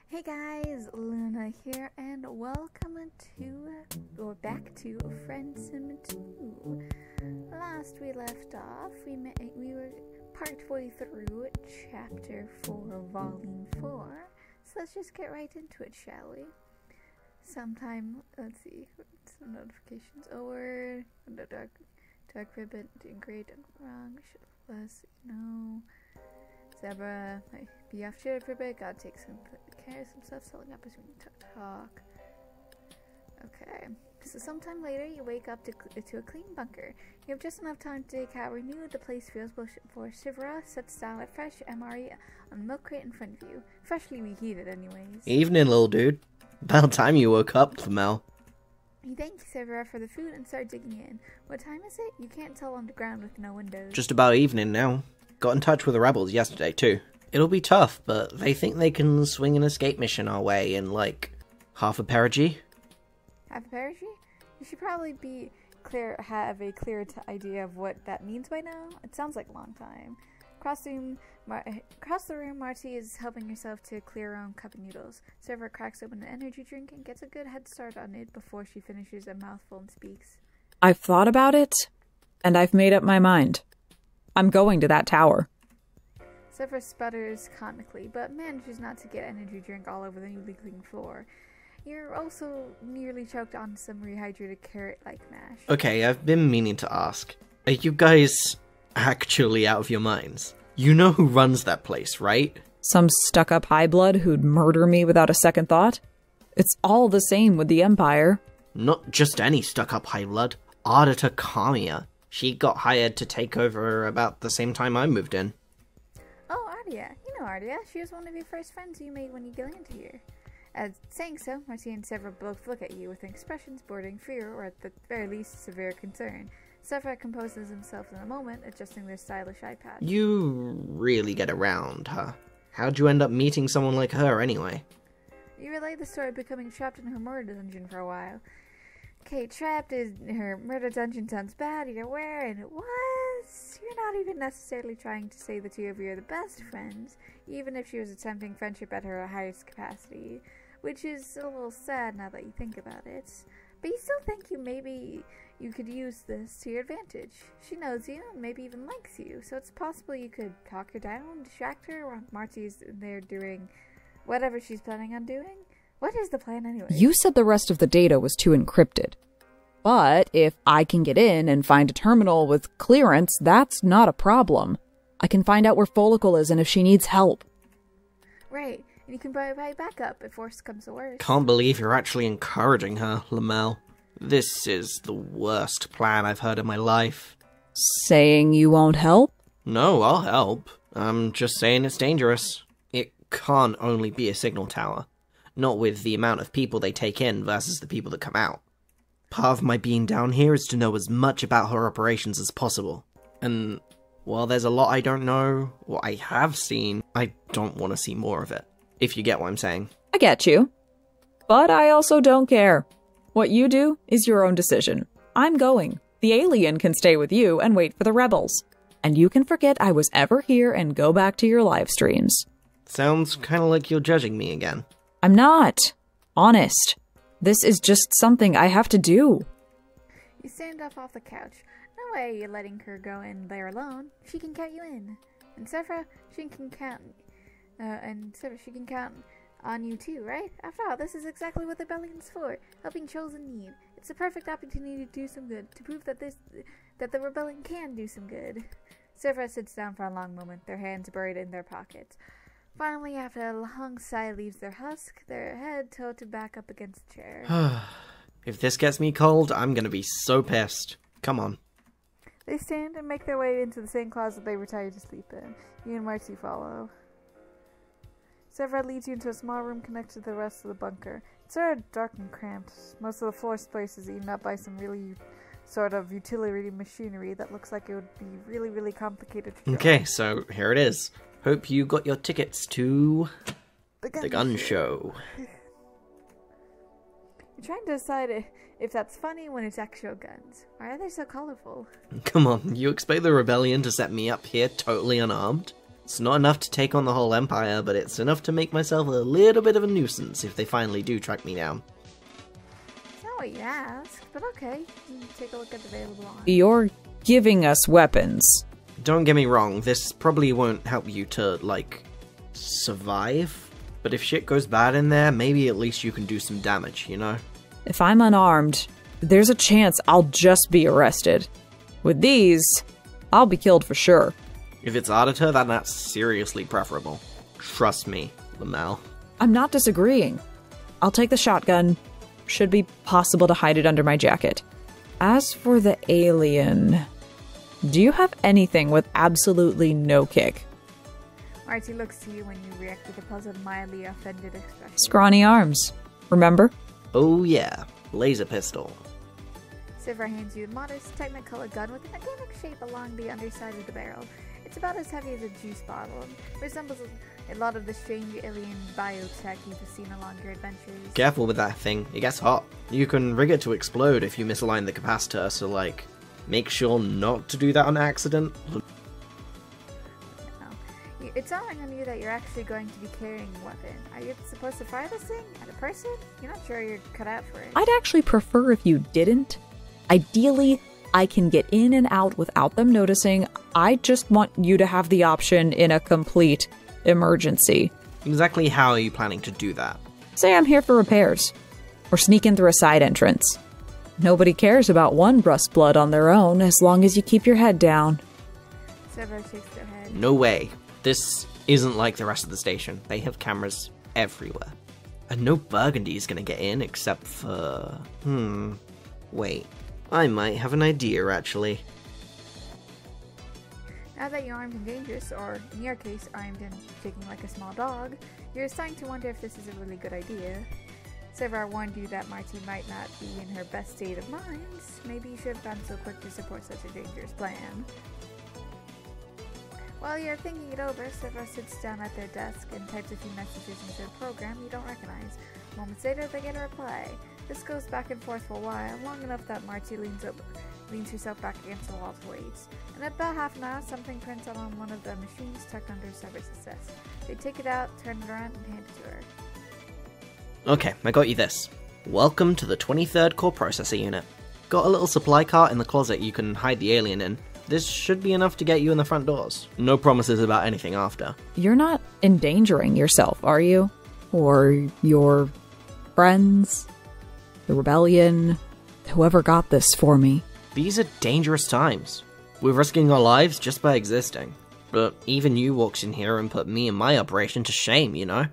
Hey guys, Luna here, and welcome back to Friendsim 2. Last we left off, we were partway through chapter 4, volume 4. So let's just get right into it, shall we? Let's see, some notifications. Over, no, dark ribbon, doing great, wrong, less, no. Zebra, be off shit for a bit, gotta take some care of some stuff, selling up between talk. Okay, so sometime later you wake up to a clean bunker. You have just enough time to take out renewed. The place feels before Shivra sets down a fresh MRE on a milk crate in front of you. Freshly reheated anyways. Evening, little dude. About time you woke up, Flamel. You thank Shivra for the food and start digging in. What time is it? You can't tell on the ground with no windows. Just about evening now. Got in touch with the rebels yesterday, too. It'll be tough, but they think they can swing an escape mission our way in, like, half a perigee. Half a perigee? You should probably have a clear idea of what that means by now. It sounds like a long time. Across the room, Marty is helping herself to clear her own cup of noodles. Server cracks open an energy drink and gets a good head start on it before she finishes a mouthful and speaks. I've thought about it, and I've made up my mind. I'm going to that tower. Zephyr sputters comically, but manages not to get energy drink all over the newly cleaned floor. You're also nearly choked on some rehydrated carrot-like mash. Okay, I've been meaning to ask. Are you guys actually out of your minds? You know who runs that place, right? Some stuck-up high-blood who'd murder me without a second thought? It's all the same with the Empire. Not just any stuck-up high-blood. Ardita Kamiya. She got hired to take over about the same time I moved in. Oh, Ardia. You know Ardia. She was one of your first friends you made when you landed here. Saying so, Marty and Severa both look at you with expressions bordering fear or at the very least severe concern. Severa composes himself in a moment, adjusting their stylish iPad. You really get around, huh? How'd you end up meeting someone like her anyway? You relay the story of becoming trapped in her murder dungeon for a while. Okay, trapped in her murder dungeon sounds bad, you're aware, and it was. You're not even necessarily trying to say the two of you are the best friends, even if she was attempting friendship at her highest capacity, which is a little sad now that you think about it. But you still think maybe you could use this to your advantage. She knows you, and maybe even likes you, so it's possible you could talk her down, distract her, while Marty's there doing whatever she's planning on doing. What is the plan anyway? You said the rest of the data was too encrypted. But if I can get in and find a terminal with clearance, that's not a problem. I can find out where Follicle is and if she needs help. Right, and you can buy backup if worse comes to worse. Can't believe you're actually encouraging her, Lamel. This is the worst plan I've heard in my life. Saying you won't help? No, I'll help. I'm just saying it's dangerous. It can't only be a signal tower. Not with the amount of people they take in versus the people that come out. Part of my being down here is to know as much about her operations as possible. And while there's a lot I don't know, what I have seen, I don't want to see more of it. If you get what I'm saying. I get you. But I also don't care. What you do is your own decision. I'm going. The alien can stay with you and wait for the rebels. And you can forget I was ever here and go back to your live streams. Sounds kind of like you're judging me again. I'm not. Honest. This is just something I have to do. You stand up off the couch. No way you're letting her go in there alone. She can count you in. And Sephra, she can count on you too, right? After all, this is exactly what the rebellion's for. Helping chosen need. It's the perfect opportunity to do some good. To prove that the rebellion can do some good. Sephra sits down for a long moment, their hands buried in their pockets. Finally, after a long sigh leaves their husk, their head tilted back up against the chair. If this gets me cold, I'm gonna be so pissed. Come on. They stand and make their way into the same closet they retired to sleep in. You and Marcy follow. Severa leads you into a small room connected to the rest of the bunker. It's sort of dark and cramped. Most of the floor space is eaten up by some really sort of utility machinery that looks like it would be really, really complicated to Okay, so here it is. Hope you got your tickets to the gun show. You're trying to decide if that's funny when it's actual guns. Why are they so colorful? Come on, you expect the rebellion to set me up here totally unarmed? It's not enough to take on the whole empire, but it's enough to make myself a little bit of a nuisance if they finally do track me down. It's not what you asked, but okay. Take a look at the available on. You're giving us weapons. Don't get me wrong, this probably won't help you to, like, survive. But if shit goes bad in there, maybe at least you can do some damage, you know? If I'm unarmed, there's a chance I'll just be arrested. With these, I'll be killed for sure. If it's auditor, then that's seriously preferable. Trust me, Lamel. I'm not disagreeing. I'll take the shotgun. Should be possible to hide it under my jacket. As for the alien, do you have anything with absolutely no kick? Marty looks to you when you react with a puzzled, mildly offended expression. Scrawny arms. Remember? Oh yeah, laser pistol. Sivra hands you a modest, technicolor gun with an organic shape along the underside of the barrel. It's about as heavy as a juice bottle and resembles a lot of the strange alien biotech you've seen along your adventures. Careful with that thing, it gets hot. You can rig it to explode if you misalign the capacitor, so like, make sure not to do that on accident. It's dawning on you that you're actually going to be carrying a weapon. Are you supposed to fire this thing at a person? You're not sure you're cut out for it. I'd actually prefer if you didn't. Ideally, I can get in and out without them noticing. I just want you to have the option in a complete emergency. Exactly how are you planning to do that? Say I'm here for repairs, or sneak in through a side entrance. Nobody cares about one rust blood on their own as long as you keep your head down. Sivra shakes their head. No way. This isn't like the rest of the station. They have cameras everywhere. And no Burgundy is gonna get in except for... Wait. I might have an idea, actually. Now that you're armed and dangerous, or in your case, armed and shaking like a small dog, you're starting to wonder if this is a really good idea. Sivra warned you that Marty might not be in her best state of mind. Maybe you should have gone so quick to support such a dangerous plan. While you're thinking it over, Sivra sits down at their desk and types a few messages into a program you don't recognize. Moments later, they get a reply. This goes back and forth for a while, long enough that Marty leans herself back against the wall to wait. In about half an hour, something prints out on one of the machines tucked under Sivra's desk. They take it out, turn it around, and hand it to her. Okay, I got you this. Welcome to the 23rd Core Processor Unit. Got a little supply cart in the closet you can hide the alien in. This should be enough to get you in the front doors. No promises about anything after. You're not endangering yourself, are you? Or your friends? The rebellion? Whoever got this for me? These are dangerous times. We're risking our lives just by existing. But even you walked in here and put me and my operation to shame, you know?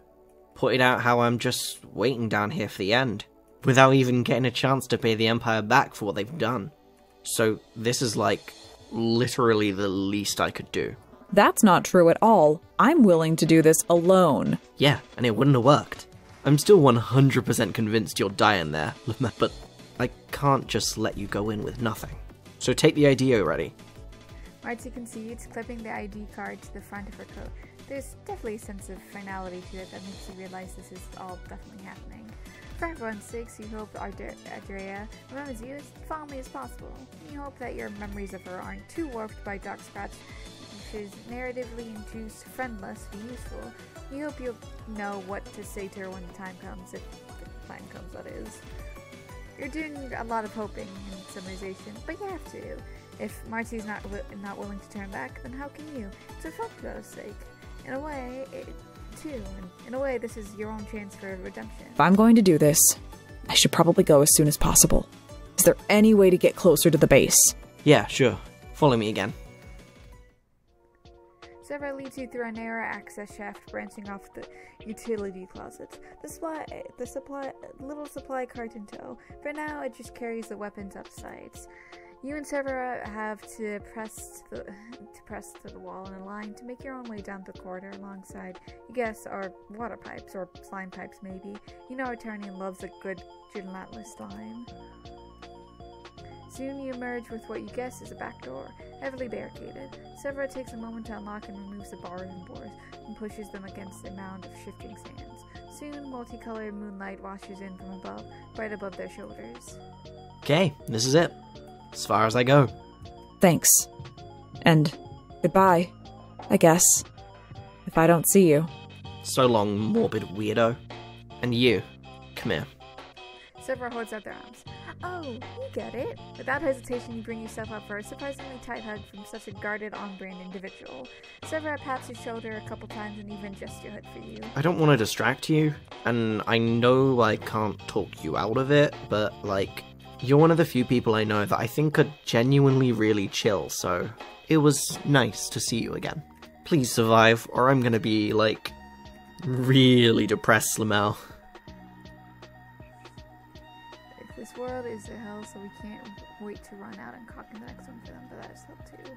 Pointed out how I'm just waiting down here for the end, without even getting a chance to pay the Empire back for what they've done. So this is like, literally the least I could do. That's not true at all. I'm willing to do this alone. Yeah, and it wouldn't have worked. I'm still 100% convinced you'll die in there, but I can't just let you go in with nothing. So take the ID already. Marty concedes, clipping the ID card to the front of her coat. There's definitely a sense of finality to it that makes you realize this is all definitely happening. For everyone's sakes, you hope Andrea remembers you as fondly as possible. You hope that your memories of her aren't too warped by Doc Scratch, which is narratively induced friendless to be useful. You hope you'll know what to say to her when the time comes, if the time comes, that is. You're doing a lot of hoping and summarization, but you have to. If Marty's not willing to turn back, then how can you? It's for Funko's sake. In a way, in a way, this is your own chance for redemption. If I'm going to do this, I should probably go as soon as possible. Is there any way to get closer to the base? Yeah, sure. Follow me again. Sivra leads you through a narrow access shaft branching off the utility closets. The little supply cart in tow. For now, it just carries the weapons up sides. You and Sivra have to press to the wall in a line to make your own way down the corridor alongside, you guess, are water pipes, or slime pipes maybe. You know Eternian loves a good gelatinous slime. Soon you emerge with what you guess is a back door, heavily barricaded. Sivra takes a moment to unlock and removes the bars and doors, and pushes them against a mound of shifting sands. Soon, multicolored moonlight washes in from above, right above their shoulders. Okay, this is it. As far as I go. Thanks. And goodbye, I guess. if I don't see you. So long, morbid weirdo. And you, come here. Several holds out their arms. Oh, you get it. Without hesitation, you bring yourself up for a surprisingly tight hug from such a guarded, on-brand individual. Severa pats your shoulder a couple times and even adjusts your hood for you. I don't want to distract you, and I know I can't talk you out of it, but, like, you're one of the few people I know that I think are genuinely really chill, so it was nice to see you again. Please survive, or I'm gonna be, like, really depressed, Lamel. This world is a hell, so we can't wait to run out and cock in the next one for them, but that's hell too.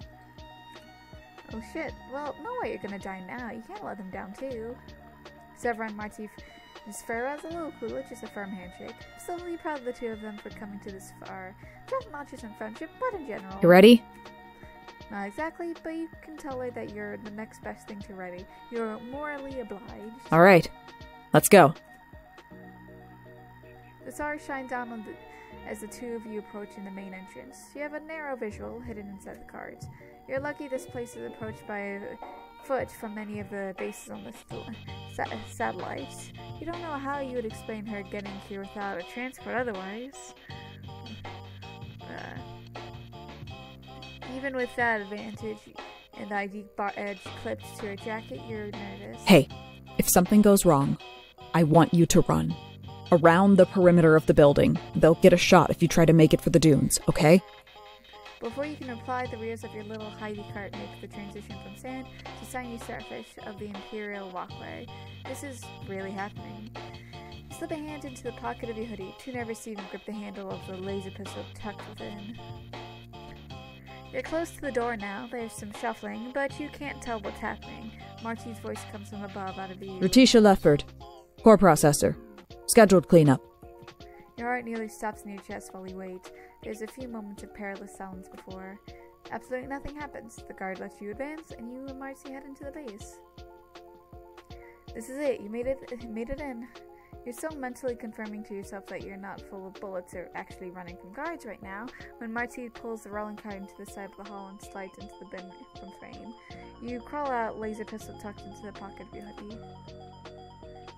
Oh shit, well, no way you're gonna die now. You can't let them down too. Severa and Marty Farah's a little clueless, just a firm handshake. I'm still really proud of the two of them for coming to this far. Not just in friendship, but in general. You ready? Not exactly, but you can tell her that you're the next best thing to ready. You're morally obliged. Alright, let's go. The stars shine down on as the two of you approach in the main entrance. You have a narrow visual hidden inside the cards. You're lucky this place is approached by a foot from many of the bases on the satellites. You don't know how you would explain her getting here without a transport otherwise. Even with that advantage and the ID bar edge clipped to her jacket, you're nervous. Hey, if something goes wrong, I want you to run. Around the perimeter of the building. They'll get a shot if you try to make it for the dunes, okay? Before you can reply, the rears of your little Heidi cart make the transition from sand to shiny surface of the Imperial walkway. This is really happening. You slip a hand into the pocket of your hoodie, too nervous to even grip the handle of the laser pistol tucked within. You're close to the door now. There's some shuffling, but you can't tell what's happening. Marty's voice comes from above out of view. Letitia Lefford, core processor. Scheduled cleanup. Your heart nearly stops in your chest while you wait. There's a few moments of perilous silence before. Absolutely nothing happens. The guard lets you advance, and you and Marcy head into the base. This is it. You made it in. You're still mentally confirming to yourself that you're not full of bullets or actually running from guards right now, when Marty pulls the rolling cart into the side of the hall and slides into the bin from frame. You crawl out, laser pistol tucked into the pocket of your hoodie.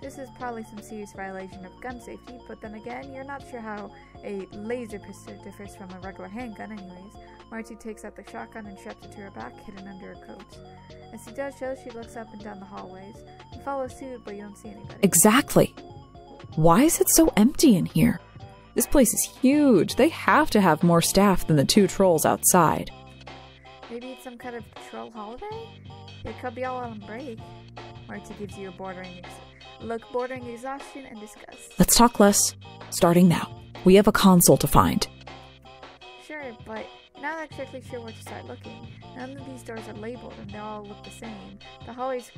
This is probably some serious violation of gun safety, but then again, you're not sure how a laser pistol differs from a regular handgun anyways. Marty takes out the shotgun and straps it to her back, hidden under her coat. As she does so, she looks up and down the hallways. You follow suit, but you don't see anybody. Exactly. Why is it so empty in here? This place is huge. They have to have more staff than the two trolls outside. Maybe it's some kind of troll holiday? It could be all on break. Marty gives you a bordering exhaustion and disgust. Let's talk less. Starting now. We have a console to find. Sure, but you're not exactly sure where to start looking. None of these doors are labeled and they all look the same. The hallways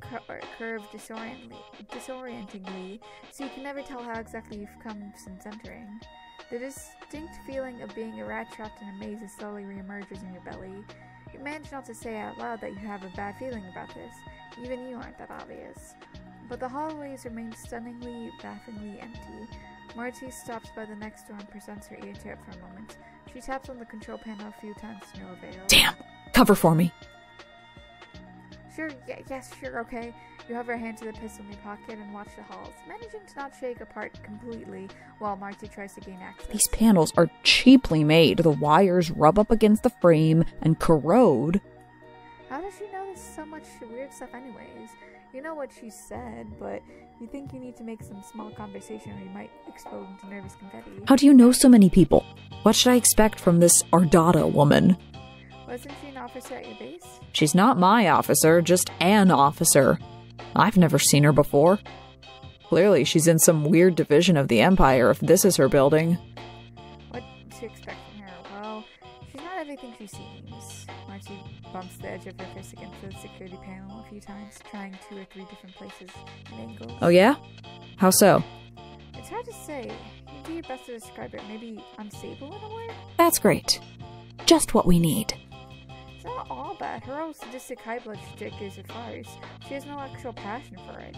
curve disorientingly, so you can never tell how exactly you've come since entering. The distinct feeling of being a rat trapped in a maze slowly reemerges in your belly. You manage not to say out loud that you have a bad feeling about this. Even you aren't that obvious. But the hallways remain stunningly, bafflingly empty. Marty stops by the next door and presents her ear to it for a moment. She taps on the control panel a few times to no avail. Damn! Cover for me. Sure, yes, sure, okay. You hover a hand to the pistol in your pocket and watch the halls, managing to not shake apart completely while Marty tries to gain access. These panels are cheaply made. The wires rub up against the frame and corrode. How does she know this so much weird stuff anyways? You know what she said, but you think you need to make some small conversation or you might explode into nervous confetti. How do you know so many people? What should I expect from this Ardata woman? Wasn't she an officer at your base? She's not my officer, just an officer. I've never seen her before. Clearly, she's in some weird division of the Empire if this is her building. What to expect from her? Well, she's not everything she seems. Marcy bumps the edge of her fist against the security panel a few times, trying 2 or 3 different places and angles. Oh yeah? How so? It's hard to say. You do your best to describe her. Maybe unstable in a way? That's great. Just what we need. It's not all bad. Her own sadistic high-blood streak is a farce. She has no actual passion for it.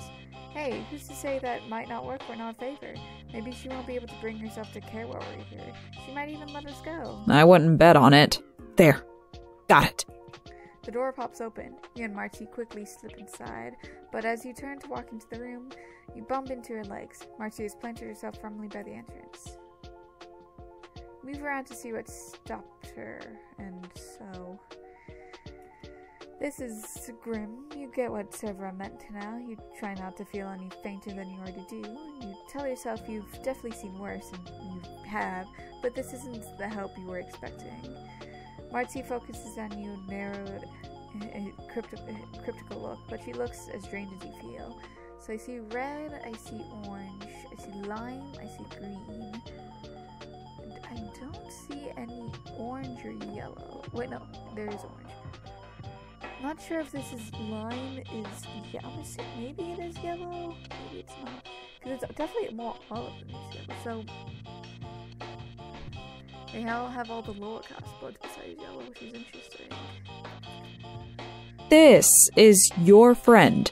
Hey, who's to say that might not work for in our favor? Maybe she won't be able to bring herself to care what we're here. She might even let us go. I wouldn't bet on it. There. Got it. The door pops open. You and Marty quickly slip inside, but as you turn to walk into the room, you bump into her legs. Marty has planted herself firmly by the entrance. Move around to see what stopped her, and so... This is grim. You get what Severa meant now. You try not to feel any fainter than you already do. You tell yourself you've definitely seen worse, and you have, but this isn't the help you were expecting. Marty focuses on you, narrowed, cryptical look, but she looks as drained as you feel. So I see red, I see orange, I see lime, I see green. And I don't see any orange or yellow. Wait, no, there is orange. Not sure if this is lime, is yellow. Maybe it is yellow, maybe it's not. Because it's definitely more olive than it's yellow. So they all have all the lower cost buds besides yellow, which is interesting. This is your friend.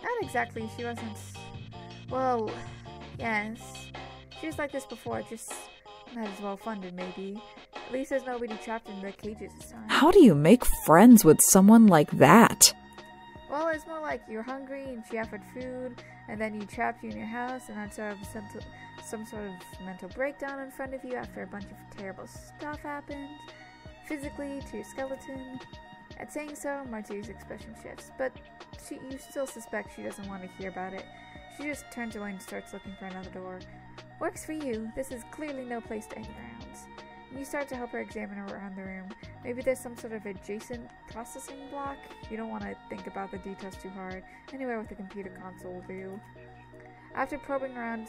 Not exactly, she wasn't... Well, yes. She was like this before, just not as well funded, maybe. At least there's nobody trapped in the cages this time. How do you make friends with someone like that? Well, it's more like you're hungry and she offered food, and then he trapped you in your house, and that's sort of some sort of mental breakdown in front of you after a bunch of terrible stuff happened. Physically, to your skeleton. At saying so, Marty's expression shifts, but you still suspect she doesn't want to hear about it. She just turns away and starts looking for another door. Works for you. This is clearly no place to hang around. You start to help her examine around the room. Maybe there's some sort of adjacent processing block. You don't want to think about the details too hard. Anywhere with a computer console will do. After probing around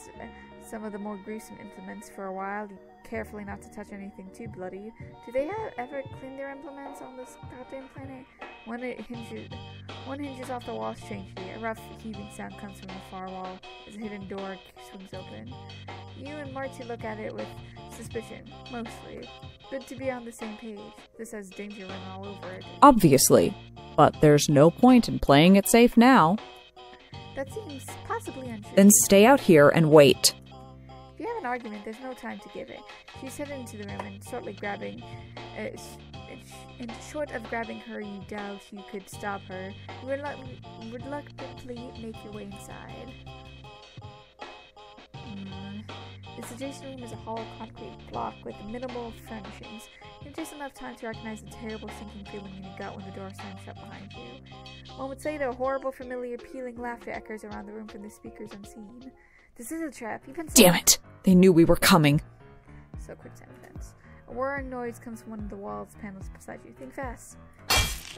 some of the more gruesome implements for a while, carefully not to touch anything too bloody. Do they ever clean their implements on this goddamn planet? One hinges off the wall strangely. A rough heaving sound comes from the far wall as a hidden door swings open. You and Marty look at it with suspicion, mostly. Good to be on the same page. This has danger written all over it. Obviously. But there's no point in playing it safe now. That seems possibly untrue. Then stay out here and wait. If you have an argument, there's no time to give it. She's headed into the room and short of grabbing her, you doubt you could stop her. You reluctantly make your way inside. This adjacent room is a hollow concrete block with minimal furnishings. You have just enough time to recognize the terrible sinking feeling in your gut when the door slams shut behind you. Moments later, horrible, familiar, pealing laughter echoes around the room from the speakers unseen. This is a trap. You've been Damn it! They knew we were coming. So quick time events. A whirring noise comes from one of the walls panels beside you. Think fast.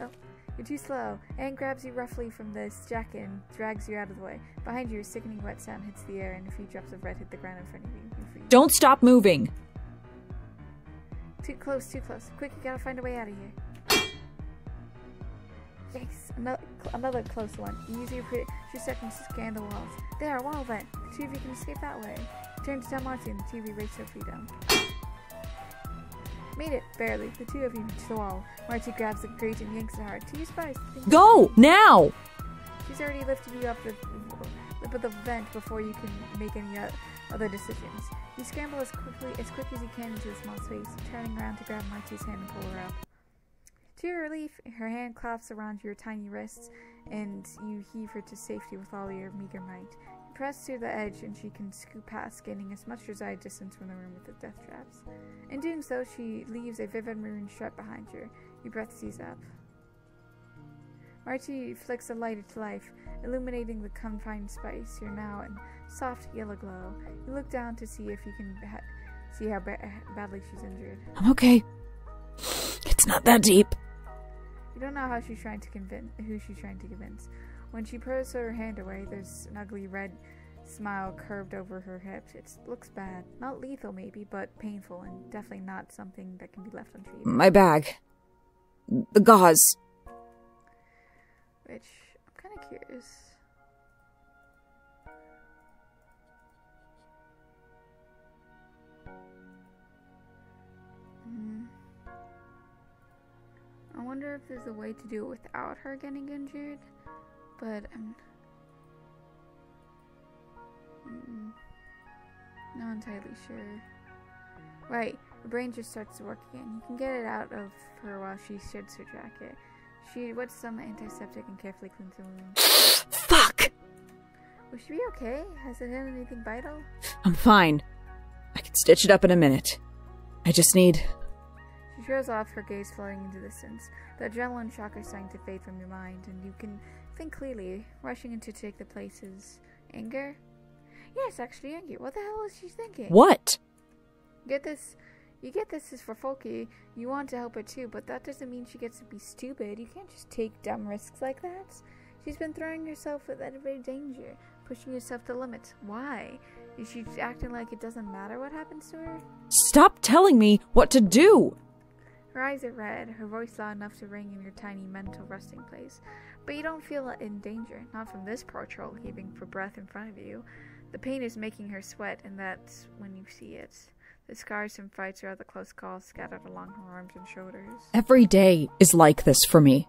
Oh, you're too slow. Anne grabs you roughly from this jacket and drags you out of the way. Behind you, a sickening wet sound hits the air and a few drops of red hit the ground in front of you. Don't stop moving! Too close, too close. Quick, you gotta find a way out of here. Yes, another close one. You use your few seconds to scan the walls. There, a wall vent. The two of you can escape that way. Turn to tell Marty and the two of you race her freedom. Made it, barely. The two of you reach the wall. Marty grabs the grate and yanks it hard. To your surprise, go! Now! She's already lifted you up the lip of the vent before you can make any other decisions. You scramble as quick as you can into the small space, turning around to grab Marty's hand and pull her up. To your relief, her hand claps around your tiny wrists, and you heave her to safety with all your meager might. You press to the edge, and she can scoot past, gaining as much desired distance from the room with the death traps. In doing so, she leaves a vivid maroon stripe behind her. Your breath seizes up. Marty flicks a light into life, illuminating the confined space. You're now in soft yellow glow. You look down to see if you can see how badly she's injured. I'm okay. It's not that deep. You don't know who she's trying to convince. When she pulls her hand away, there's an ugly red smile curved over her hips. It looks bad. Not lethal maybe, but painful, and definitely not something that can be left untreated. My bag. The gauze. Which, I'm kind of curious. I wonder if there's a way to do it without her getting injured, but I'm not entirely sure. Right, her brain just starts to work again. You can get it out of her while she sheds her jacket. She wets some antiseptic and carefully cleans the wound. Fuck! Will she be okay? Has it hit anything vital? I'm fine. I can stitch it up in a minute. I just need... She throws off, her gaze floating into the distance. The adrenaline shock is starting to fade from your mind, and you can think clearly, rushing in to take the places. Anger? Yes, actually anger. What the hell is she thinking? What? You get this is for Folky. You want to help her too, but that doesn't mean she gets to be stupid. You can't just take dumb risks like that. She's been throwing herself at every danger, pushing herself to limits. Why? Is she acting like it doesn't matter what happens to her? Stop telling me what to do! Her eyes are red, her voice loud enough to ring in your tiny mental resting place. But you don't feel in danger, not from this poor troll heaving for breath in front of you. The pain is making her sweat, and that's when you see it. The scars from fights or other close calls scattered along her arms and shoulders. Every day is like this for me.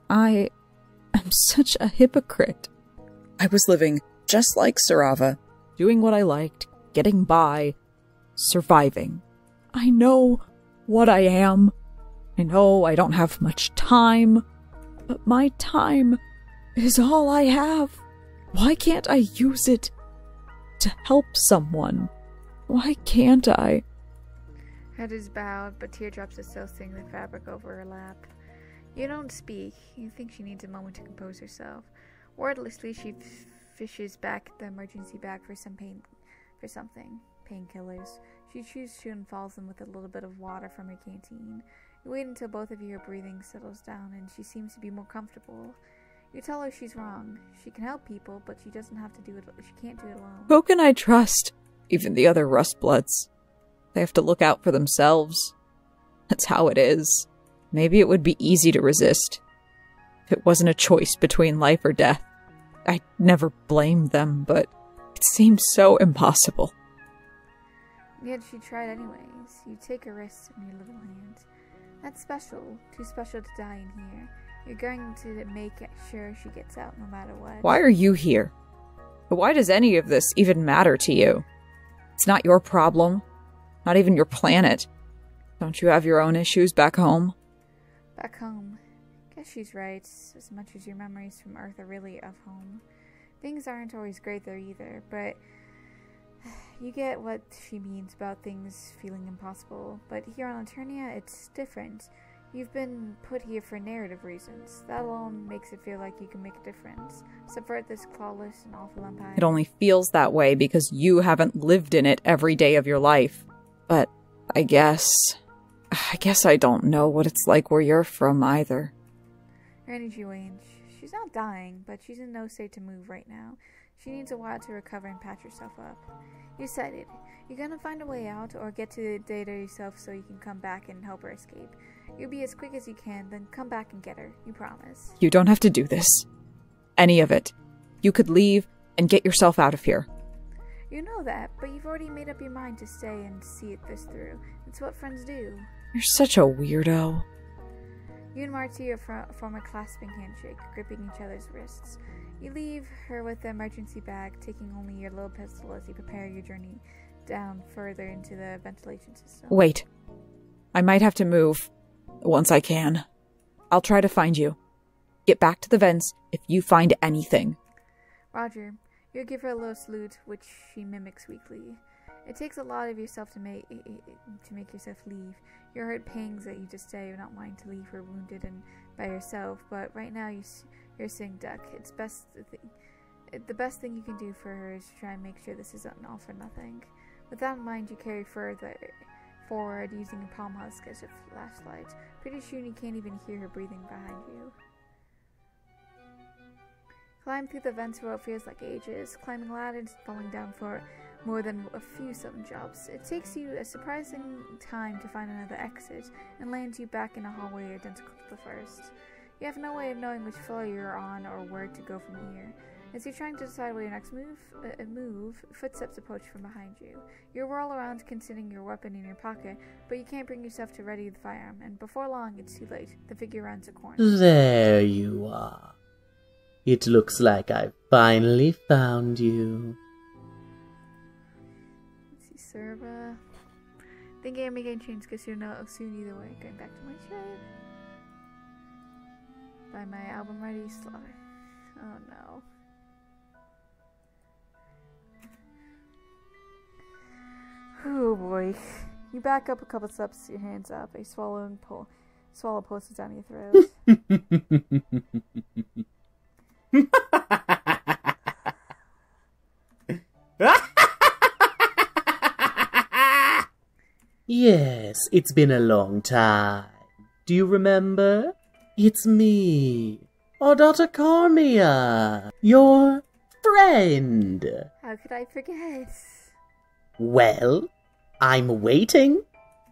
I am such a hypocrite. I was living just like Sarava, doing what I liked, getting by, surviving. I know what I am. I know I don't have much time, but my time is all I have. Why can't I use it to help someone? Why can't I? Head is bowed, but teardrops are still stinging the fabric over her lap. You don't speak. You think she needs a moment to compose herself. Wordlessly, she fishes back the emergency bag for something. Painkillers. She chews two and follows them with a little bit of water from her canteen. You wait until both of your breathing settles down and she seems to be more comfortable. You tell her she's wrong. She can help people, but she doesn't have to do it. She can't do it alone. Who can I trust? Even the other Rustbloods. They have to look out for themselves. That's how it is. Maybe it would be easy to resist. If it wasn't a choice between life or death. I never blamed them, but it seems so impossible. Yet she tried anyways. You take a wrist in your little hand. That's special. Too special to die in here. You're going to make sure she gets out no matter what. Why are you here? Why does any of this even matter to you? It's not your problem. Not even your planet. Don't you have your own issues back home? Back home. Guess she's right. As much as your memories from Earth are really of home. Things aren't always great there either, but you get what she means about things feeling impossible. But here on Eternia, it's different. You've been put here for narrative reasons. That alone makes it feel like you can make a difference. Subvert this clawless and awful empire. It only feels that way because you haven't lived in it every day of your life. But I guess I don't know what it's like where you're from either. Her energy wanes. She's not dying, but she's in no state to move right now. She needs a while to recover and patch herself up. You decided. You're gonna find a way out or get to the data yourself so you can come back and help her escape. You'll be as quick as you can, then come back and get her. You promise. You don't have to do this. Any of it. You could leave and get yourself out of here. You know that, but you've already made up your mind to stay and see this through. It's what friends do. You're such a weirdo. You and Marty form a clasping handshake, gripping each other's wrists. You leave her with the emergency bag, taking only your little pistol as you prepare your journey down further into the ventilation system. Wait. I might have to move. Once I can. I'll try to find you. Get back to the vents if you find anything. Roger. You give her a little salute, which she mimics weakly. It takes a lot of yourself to make yourself leave. Your heart pangs that you just stay, not wanting to leave her wounded and by herself. But right now you're a sitting duck. It's the best thing you can do for her is to try and make sure this isn't all for nothing. With that in mind, you carry forward using a palm husk as a flashlight. Pretty soon you can't even hear her breathing behind you. Climb through the vents for what feels like ages, climbing ladders, falling down for more than a few sudden jumps. It takes you a surprising time to find another exit, and lands you back in a hallway identical to the first. You have no way of knowing which floor you're on or where to go from here. As you're trying to decide where your next move, footsteps approach from behind you. You whirl around considering your weapon in your pocket, but you can't bring yourself to ready the firearm, and before long it's too late. The figure rounds a corner. There you are. It looks like I've finally found you. Let's see, Serva. Thinking I'm making a change because you'll know soon either way. Going back to my tribe. Buy my album ready, slaughter. Oh no. Oh boy. You back up a couple steps, your hands up. A swallow pushes down your throat. Yes, it's been a long time. Do you remember? It's me, Ardata Carmia, your friend. How could I forget? Well, I'm waiting.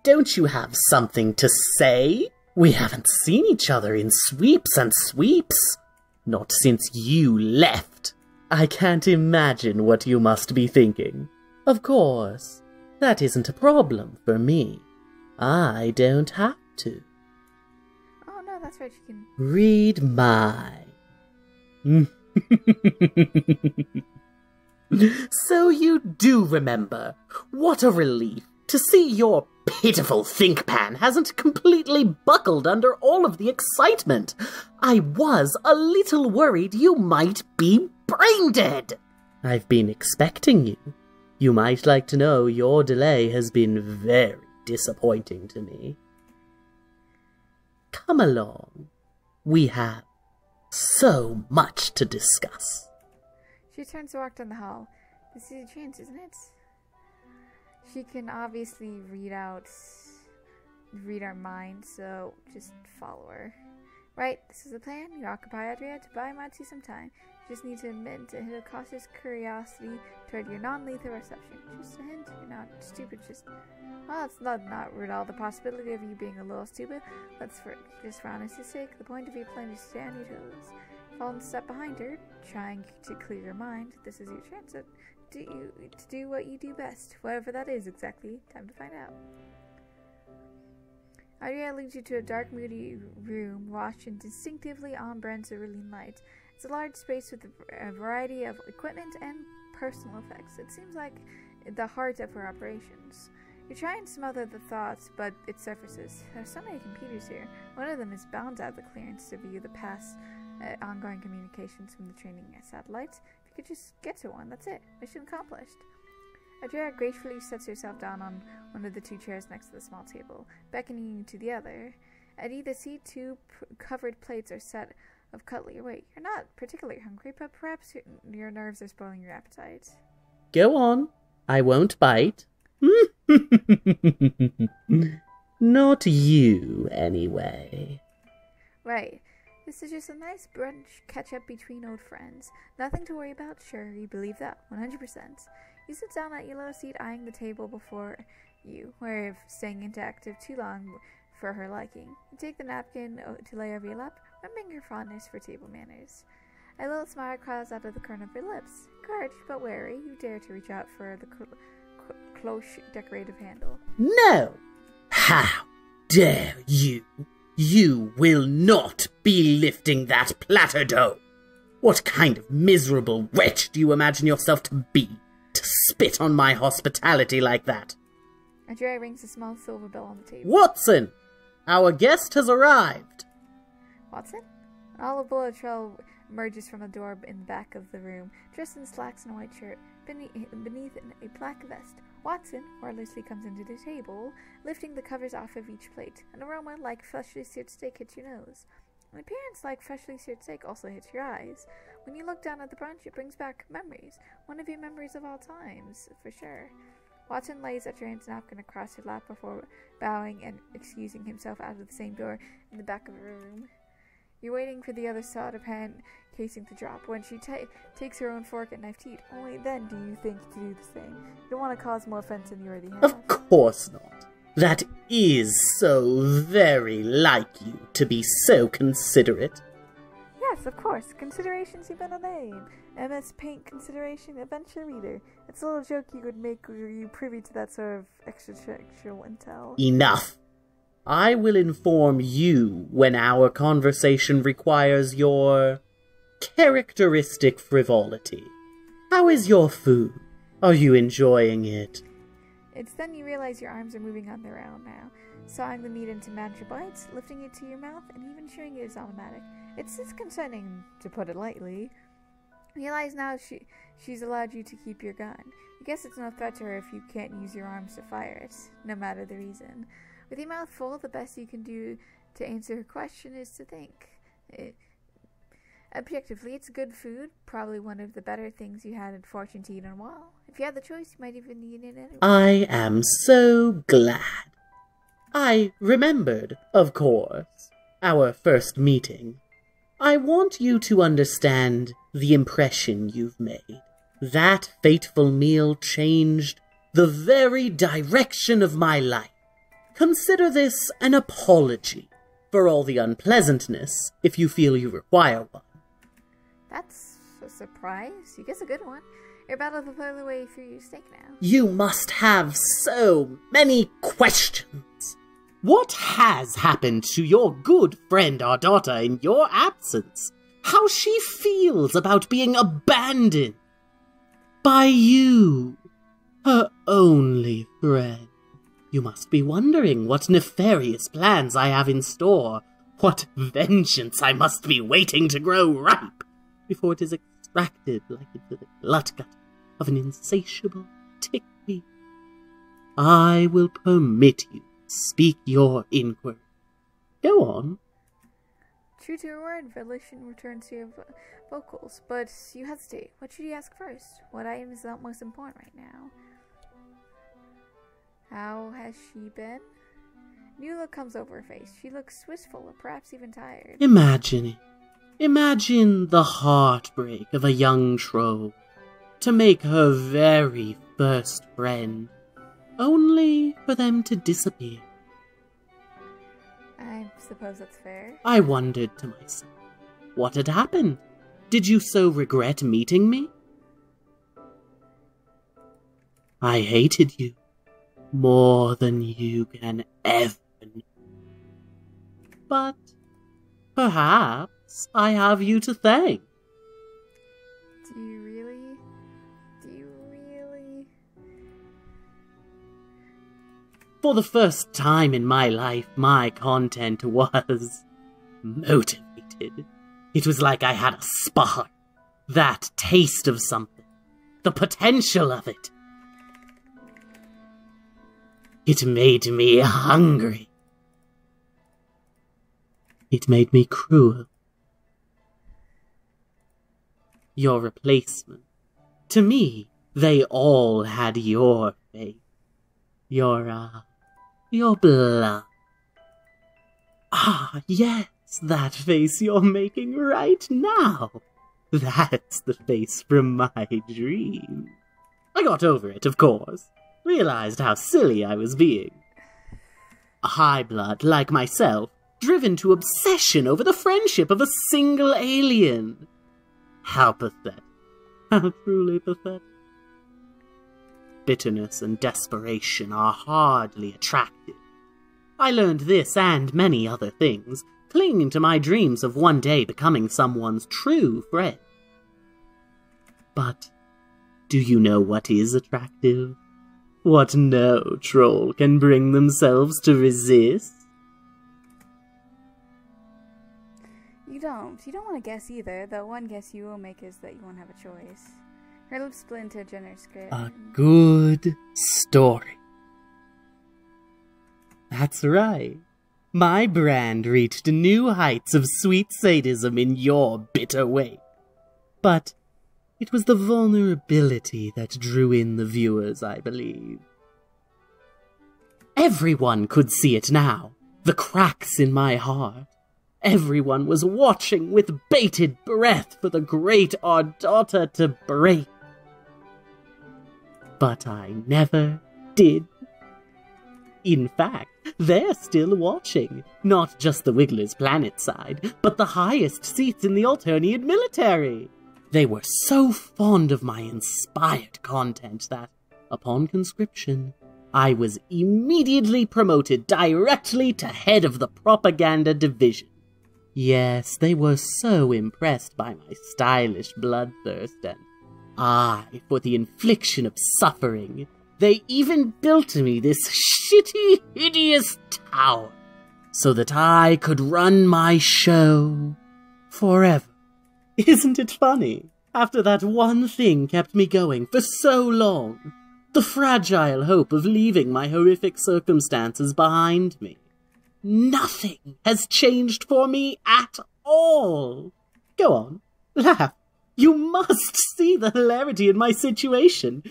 Don't you have something to say? We haven't seen each other in sweeps and sweeps. Not since you left. I can't imagine what you must be thinking. Of course, that isn't a problem for me. I don't have to. Oh no, that's right, you can... Read mine. So you do remember. What a relief to see your pitiful think-pan hasn't completely buckled under all of the excitement. I was a little worried you might be brain dead. I've been expecting you. You might like to know your delay has been very disappointing to me. Come along. We have so much to discuss. She turns to walk down the hall. This is your chance, isn't it? She can obviously read our minds, so just follow her. Right, this is the plan. You occupy Adria to buy Matsu some time. You just need to admit to hit a cautious curiosity toward your non-lethal reception. Just a hint, you're not stupid, well, it's not ruled out the possibility of you being a little stupid. Just for honesty's sake, the point of your plan is to stay on your toes. Fall and step behind her, trying to clear your mind. This is your chance to do what you do best, whatever that is exactly. Time to find out. Aria leads you to a dark, moody room washed in distinctively on-brand cerulean light. It's a large space with a variety of equipment and personal effects. It seems like the heart of her operations. You try and smother the thoughts, but it surfaces. There's so many computers here. One of them is bound to have the clearance to view the past ongoing communications from the training satellites. If you could just get to one, that's it. Mission accomplished. Adria gracefully sets herself down on one of the two chairs next to the small table, beckoning you to the other. At either seat, two covered plates are set of cutlery. Wait, you're not particularly hungry, but perhaps your nerves are spoiling your appetite. Go on. I won't bite. Not you, anyway. Right. This is just a nice brunch catch-up between old friends. Nothing to worry about, sure, you believe that, 100%. You sit down at your low seat, eyeing the table before you, wary of staying inactive too long for her liking. You take the napkin to lay over your lap, remembering your fondness for table manners. A little smile crawls out of the corner of your lips. Encouraged but wary, you dare to reach out for the cloche decorative handle. No! How dare you? You will not be lifting that platter dough! What kind of miserable wretch do you imagine yourself to be, to spit on my hospitality like that? Adria rings a small silver bell on the table. Watson! Our guest has arrived! Watson? An olive bullet trail emerges from a door in the back of the room, dressed in slacks and a white shirt, beneath a black vest. Watson wordlessly comes into the table, lifting the covers off of each plate. An aroma like freshly seared steak hits your nose. An appearance like freshly seared steak also hits your eyes. When you look down at the brunch, it brings back memories. One of your memories of all times, for sure. Watson lays a trans napkin across her lap before bowing and excusing himself out of the same door in the back of the room. You're waiting for the other solder pan casing to drop. When she takes her own fork and knife to eat, only then do you think to do the same. You don't want to cause more offense than you already have. Of course not. That is so very like you to be so considerate. Yes, of course. Considerations you've been a name. MS Paint Consideration Adventure Reader. It's a little joke you would make were you privy to that sort of extraterrestrial intel. Enough. I will inform you when our conversation requires your characteristic frivolity. How is your food? Are you enjoying it? It's then you realize your arms are moving on their own now. sawing the meat into manageable bites, lifting it to your mouth, and even chewing it is automatic. It's disconcerting, to put it lightly. Realize now she's allowed you to keep your gun. You guess it's no threat to her if you can't use your arms to fire it, no matter the reason. With your mouth full, the best you can do to answer her question is to think. Objectively, it's good food, probably one of the better things you had the fortune to eat in a while. If you had the choice, you might even eat it anyway. I am so glad. I remembered, of course, our first meeting. I want you to understand the impression you've made. That fateful meal changed the very direction of my life. Consider this an apology for all the unpleasantness, if you feel you require one. That's a surprise. You guess a good one. You're about to play the way through your steak now. You must have so many questions. What has happened to your good friend Ardata in your absence? How she feels about being abandoned by you, her only friend. You must be wondering what nefarious plans I have in store, what vengeance I must be waiting to grow ripe before it is extracted like into the glut-gut of an insatiable tick-thief. I will permit you to speak your inquiry. Go on. True to your word, Volition returns to your vocals, but you hesitate. What should you ask first? What item is the most important right now? How has she been? New look comes over her face. She looks wistful or perhaps even tired. Imagine it. Imagine the heartbreak of a young troll to make her very first friend, only for them to disappear. I suppose that's fair. I wondered to myself, what had happened? Did you so regret meeting me? I hated you more than you can ever know. But perhaps I have you to thank. Do you really? Do you really? For the first time in my life, my content was motivated. It was like I had a spark, that taste of something, the potential of it. It made me hungry. It made me cruel. Your replacement. To me, they all had your face. Your blood. Ah, yes, that face you're making right now. That's the face from my dream. I got over it, of course. Realized how silly I was being. A high blood like myself, driven to obsession over the friendship of a single alien. How pathetic. How truly pathetic. Bitterness and desperation are hardly attractive. I learned this and many other things, clinging to my dreams of one day becoming someone's true friend. But do you know what is attractive? What no troll can bring themselves to resist? You don't. You don't want to guess either. The one guess you will make is that you won't have a choice. Her lips split into a generous grin. A good story. That's right. My brand reached new heights of sweet sadism in your bitter wake. But it was the vulnerability that drew in the viewers, I believe. Everyone could see it now, the cracks in my heart. Everyone was watching with bated breath for the great Ardata to break. But I never did. In fact, they're still watching. Not just the Wiggler's planet side, but the highest seats in the Alternian military. They were so fond of my inspired content that, upon conscription, I was immediately promoted directly to head of the propaganda division. Yes, they were so impressed by my stylish bloodthirst and eye for the infliction of suffering They even built me this shitty, hideous tower so that I could run my show forever. Isn't it funny? After that one thing kept me going for so long, the fragile hope of leaving my horrific circumstances behind me, nothing has changed for me at all. Go on, laugh. You must see the hilarity in my situation.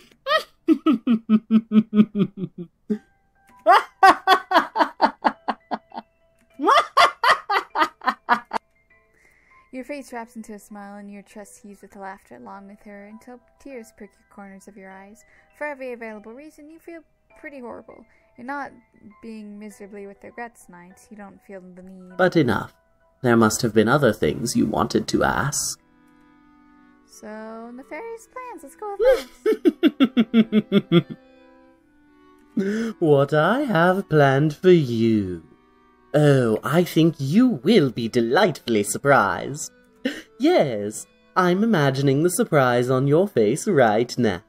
Your face wraps into a smile and your chest heaves with laughter along with her until tears prick your corners of your eyes. For every available reason, you feel pretty horrible. You're not being miserably with regrets tonight. You don't feel the need. But enough. There must have been other things you wanted to ask. So, nefarious plans. Let's go with this. What I have planned for you. Oh, I think you will be delightfully surprised. Yes, I'm imagining the surprise on your face right now.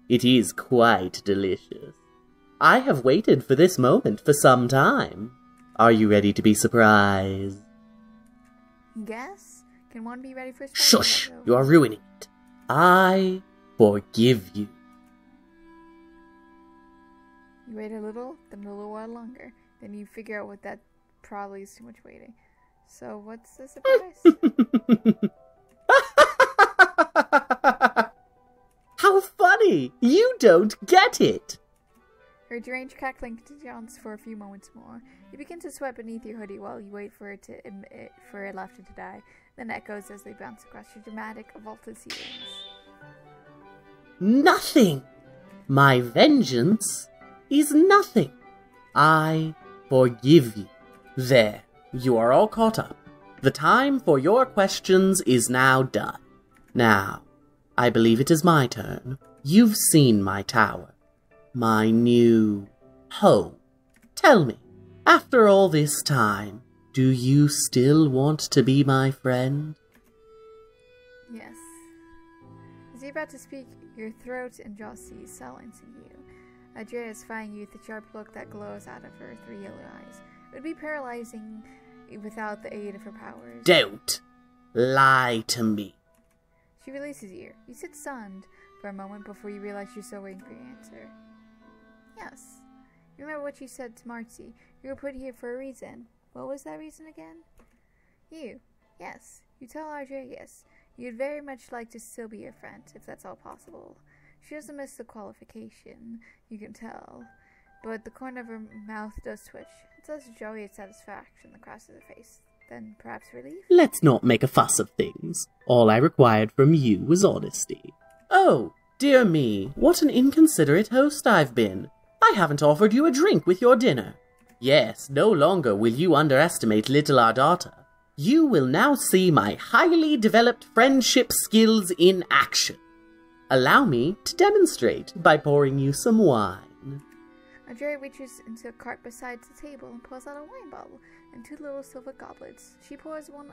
It is quite delicious. I have waited for this moment for some time. Are you ready to be surprised? Yes? Can one be ready for a Shush! You are ruining it. I forgive you. You wait a little, then a little while longer. Then you figure out what that probably is too much waiting. So what's the surprise? How funny! You don't get it! Her deranged cackling continues for a few moments more. You begin to sweat beneath your hoodie while you wait for her laughter to die. Then echoes as they bounce across your dramatic, vaulted ceilings. Nothing! My vengeance is nothing. I forgive you. There, you are all caught up. The time for your questions is now done. Now, I believe it is my turn. You've seen my tower. My new home. Tell me, after all this time, do you still want to be my friend? Yes. As you're about to speak, your throat and jaw settle into you. Adria is eyeing you with a sharp look that glows out of her 3 yellow eyes. It would be paralyzing without the aid of her powers. Don't lie to me. She releases you. You sit stunned for a moment before you realize you're still waiting for your answer. Yes. You remember what you said to Marcy. You were put here for a reason. What was that reason again? You. Yes. You tell Adria yes. You'd very much like to still be your friend, if that's all possible. She doesn't miss the qualification, you can tell. But the corner of her mouth does twitch. It says joy and satisfaction across her face. Then perhaps relief? Let's not make a fuss of things. All I required from you was honesty. Oh, dear me, what an inconsiderate host I've been. I haven't offered you a drink with your dinner. Yes, no longer will you underestimate little Ardata. You will now see my highly developed friendship skills in action. Allow me to demonstrate by pouring you some wine. Adria reaches into a cart beside the table and pulls out a wine bottle and 2 little silver goblets. She pours one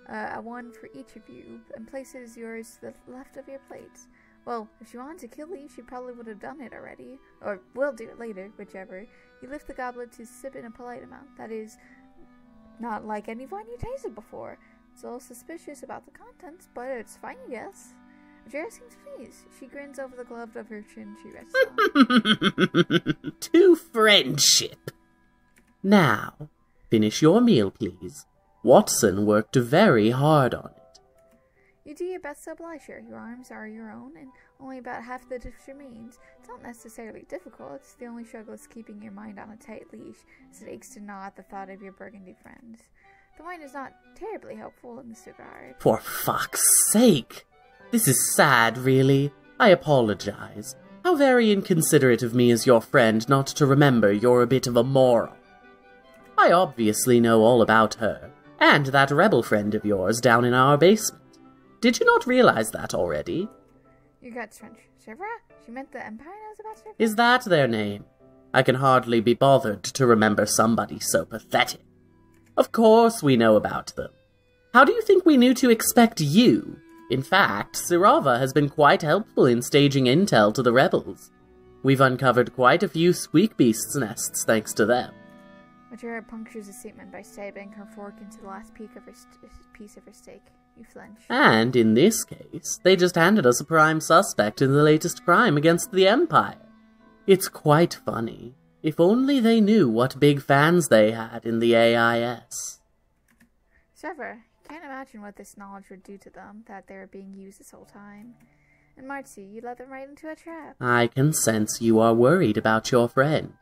for each of you and places yours to the left of your plates. Well, if she wanted to kill you, she probably would have done it already. Or will do it later, whichever. You lift the goblet to sip in a polite amount. That is not like any wine you tasted before. It's a little suspicious about the contents, but it's fine, I guess. Adria seems pleased. She grins over the glove of her chin she rests on. To friendship. Now, finish your meal, please. Watson worked very hard on it. You do your best to oblige her. Your arms are your own, and only about half the dish remains. It's not necessarily difficult. The only struggle is keeping your mind on a tight leash, as it aches to gnaw at the thought of your burgundy friends. The wine is not terribly helpful in this regard. For fuck's sake! This is sad, really. I apologize. How very inconsiderate of me as your friend not to remember you're a bit of a moron. I obviously know all about her, and that rebel friend of yours down in our basement. Did you not realize that already? You got French. Chevra? She meant the empire knows about Chevra? Is that their name? I can hardly be bothered to remember somebody so pathetic. Of course we know about them. How do you think we knew to expect you? In fact, Sirava has been quite helpful in staging intel to the rebels. We've uncovered quite a few squeak beasts' nests thanks to them. Adria punctures a statement by stabbing her fork into the last piece of her steak. You flinch. And in this case, they just handed us a prime suspect in the latest crime against the Empire. It's quite funny. If only they knew what big fans they had in the AIS. Trevor, can't imagine what this knowledge would do to them, that they were being used this whole time. And Marcy, you led them right into a trap. I can sense you are worried about your friend.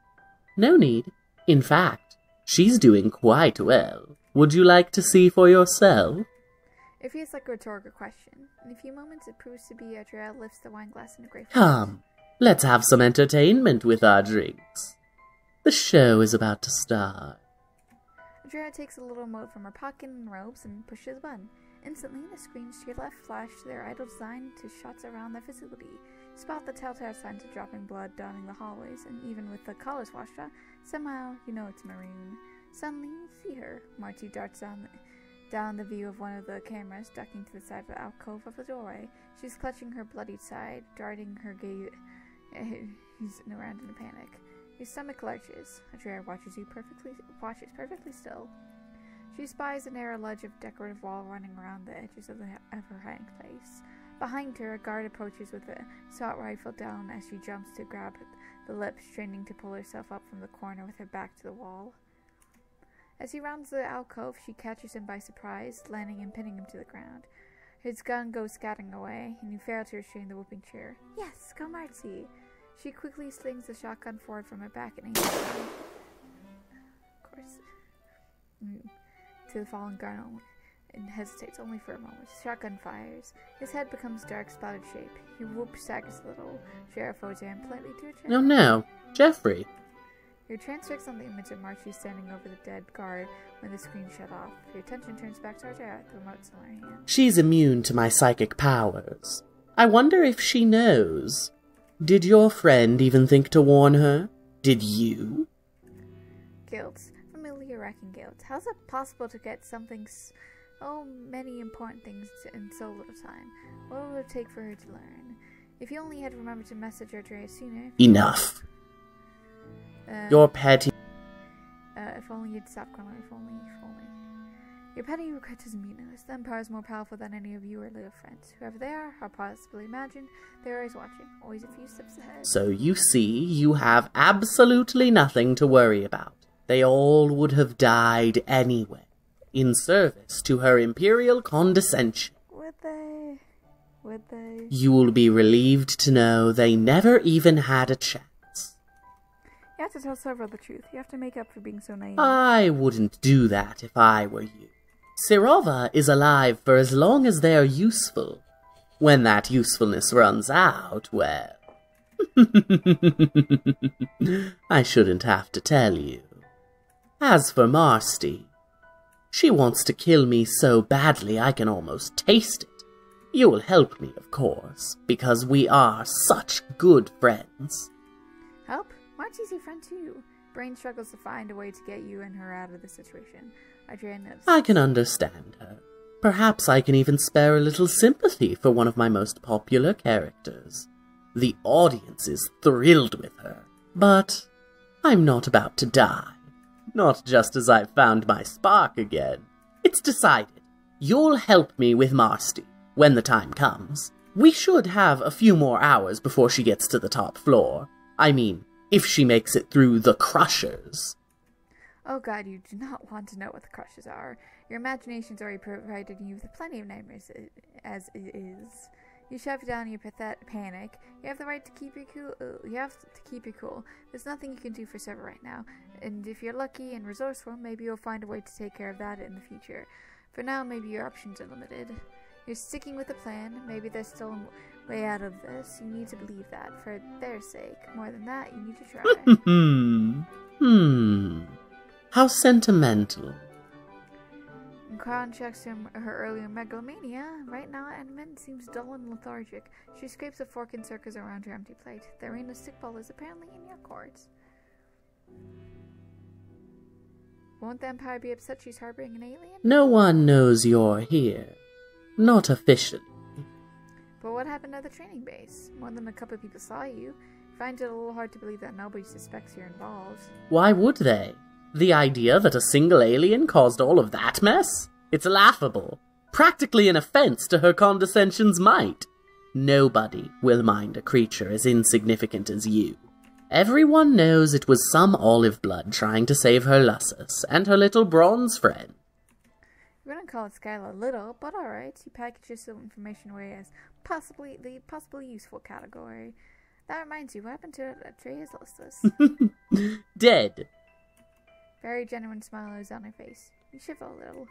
No need. In fact, she's doing quite well. Would you like to see for yourself? It feels like a rhetorical question. In a few moments, it proves to be Adria lifts the wine glass in a grateful Come, let's have some entertainment with our drinks. The show is about to start. Adria takes a little remote from her pocket and robes and pushes a button. Instantly, the screens to your left flash their idle design to shots around the facility. Spot the telltale signs of dropping blood dotting the hallways, and even with the colors washed out, somehow you know it's maroon. Suddenly, you see her. Marty darts down the view of one of the cameras, ducking to the side of the alcove of the doorway. She's clutching her bloodied side, darting her gaze around in a panic. Your stomach lurches. Adria watches perfectly still. She spies a narrow ledge of decorative wall running around the edges of her hiding place. Behind her, a guard approaches with a assault rifle down as she jumps to grab the lip, straining to pull herself up from the corner with her back to the wall. As he rounds the alcove, she catches him by surprise, landing and pinning him to the ground. His gun goes scattering away, and you fail to restrain the whooping cheer. Yes, go Marcy! She quickly slings the shotgun forward from her back and aims it down. Of course. To the fallen guard and hesitates only for a moment. His shotgun fires. His head becomes dark, spotted shape. He whoops, staggers a little. Sheriff Ojan politely to a chair. No, no. Jeffrey. Your transfixed on the image of Marcy standing over the dead guard when the screen shut off. Your attention turns back to Arjara, the remote still in her hand. She's immune to my psychic powers. I wonder if she knows. Did your friend even think to warn her? Did you? Guilt. Familiar wrecking guilt. How's it possible to get something so many important things in so little time? What would it take for her to learn? If you only had remembered to message Arjara sooner... Enough. Your petty... if only you'd stop crying, if only. Your petty regret is meaningless. The Empire is more powerful than any of you or little friends. Whoever they are, or possibly imagine, they're always watching, always a few steps ahead. So you see, you have absolutely nothing to worry about. They all would have died anyway, in service to her imperial condescension. Would they? Would they? You'll be relieved to know they never even had a chance. You have to tell several the truth. You have to make up for being so naive. I wouldn't do that if I were you. Sirova is alive for as long as they're useful. When that usefulness runs out, well... I shouldn't have to tell you. As for Marcy, she wants to kill me so badly I can almost taste it. You'll help me, of course, because we are such good friends. Help? Marcy's your friend too. Brain struggles to find a way to get you and her out of the situation. Adrian notices. I can understand her. Perhaps I can even spare a little sympathy for one of my most popular characters. The audience is thrilled with her. But I'm not about to die. Not just as I've found my spark again. It's decided. You'll help me with Marcy when the time comes. We should have a few more hours before she gets to the top floor. I mean, if she makes it through the Crushers. Oh god, you do not want to know what the Crushers are. Your imagination's already provided you with plenty of nightmares as it is. You shove down your panic. You have the right to keep your cool. There's nothing you can do for Sever right now. And if you're lucky and resourceful, maybe you'll find a way to take care of that in the future. For now, maybe your options are limited. You're sticking with the plan. Maybe there's still a way out of this. You need to believe that, for their sake. More than that, you need to try. How sentimental. Kron checks her earlier megalomania. Right now, Edmund seems dull and lethargic. She scrapes a fork and circles around her empty plate. The arena stickball is apparently in your courts. Won't the Empire be upset she's harboring an alien? No one knows you're here. Not officially. But what happened at the training base? More than a couple of people saw you. I find it a little hard to believe that nobody suspects you're involved. Why would they? The idea that a single alien caused all of that mess? It's laughable. Practically an offense to her condescension's might. Nobody will mind a creature as insignificant as you. Everyone knows it was some olive blood trying to save her Lussus and her little bronze friend. We wouldn't call it Skylar little, but alright. You package this information away as possibly useful category. That reminds you, what happened to Atreus Lussus? Dead. Very genuine smile is on her face. You shiver a little.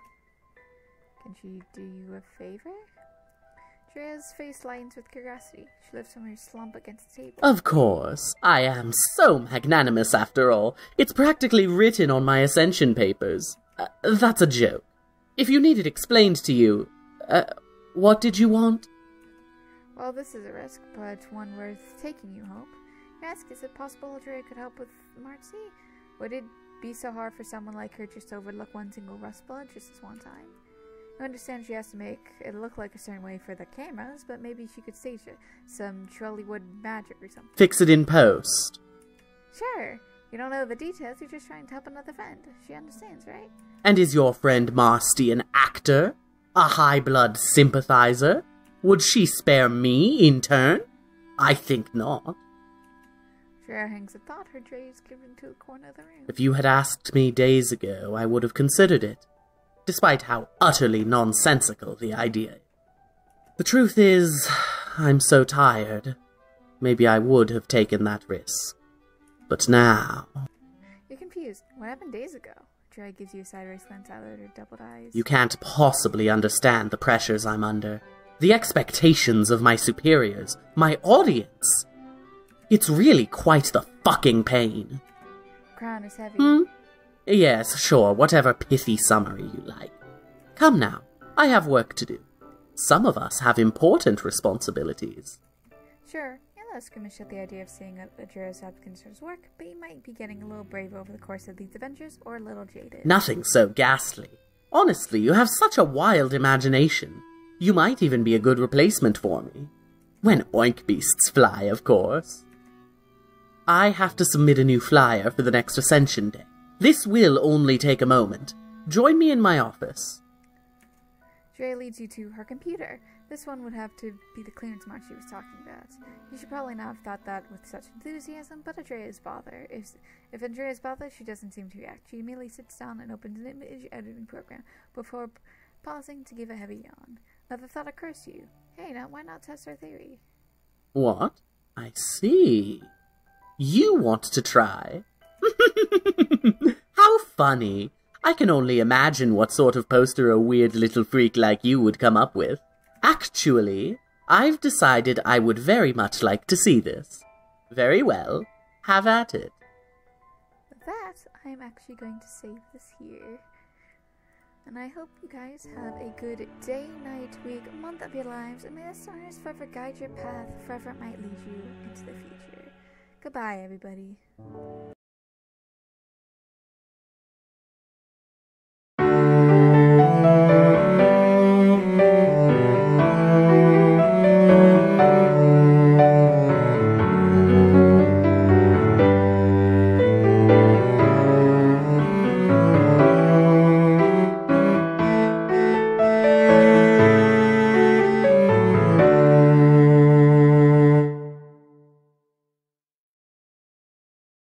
Can she do you a favor? Drea's face lightens with curiosity. She lifts from her slump against the table. Of course. I am so magnanimous after all. It's practically written on my ascension papers. That's a joke. If you need it explained to you, what did you want? Well, this is a risk, but one worth taking, you hope. You ask, is it possible Drea could help with Marcy? Would it be so hard for someone like her just to overlook one single rust blood just this one time? I understand she has to make it look like a certain way for the cameras, but maybe she could stage it. Some Trollywood magic or something. Fix it in post. Sure. You don't know the details, you're just trying to help another friend. She understands, right? And is your friend Marcy an actor? A high-blood sympathizer? Would she spare me in turn? I think not. Drea hangs a thought, her gaze given to the corner of the room. If you had asked me days ago, I would have considered it. Despite how utterly nonsensical the idea is. The truth is, I'm so tired. Maybe I would have taken that risk. But now... You're confused. What happened days ago? Drea gives you a sideways glance out of her doubled eyes. You can't possibly understand the pressures I'm under. The expectations of my superiors. My audience. It's really quite the fucking pain. Crown is heavy. Yes, sure, whatever pithy summary you like. Come now, I have work to do. Some of us have important responsibilities. Sure, you're less squeamish at the idea of seeing Adrea's applicants' work, but you might be getting a little brave over the course of these adventures, or a little jaded. Nothing so ghastly. Honestly, you have such a wild imagination. You might even be a good replacement for me. When oink beasts fly, of course. I have to submit a new flyer for the next Ascension Day. This will only take a moment. Join me in my office. Drea leads you to her computer. This one would have to be the clearance mark she was talking about. You should probably not have thought that with such enthusiasm, but Andrea is bothered. If Andrea is bothered, she doesn't seem to react. She immediately sits down and opens an image editing program before pausing to give a heavy yawn. Another thought occurs to you. Hey, now why not test our theory? What? I see. You want to try? How funny. I can only imagine what sort of poster a weird little freak like you would come up with. Actually, I've decided I would very much like to see this. Very well. Have at it. With that, I'm actually going to save this here. And I hope you guys have a good day, night, week, month of your lives, and may the stars forever guide your path, forever it might lead you into the future. Goodbye, everybody.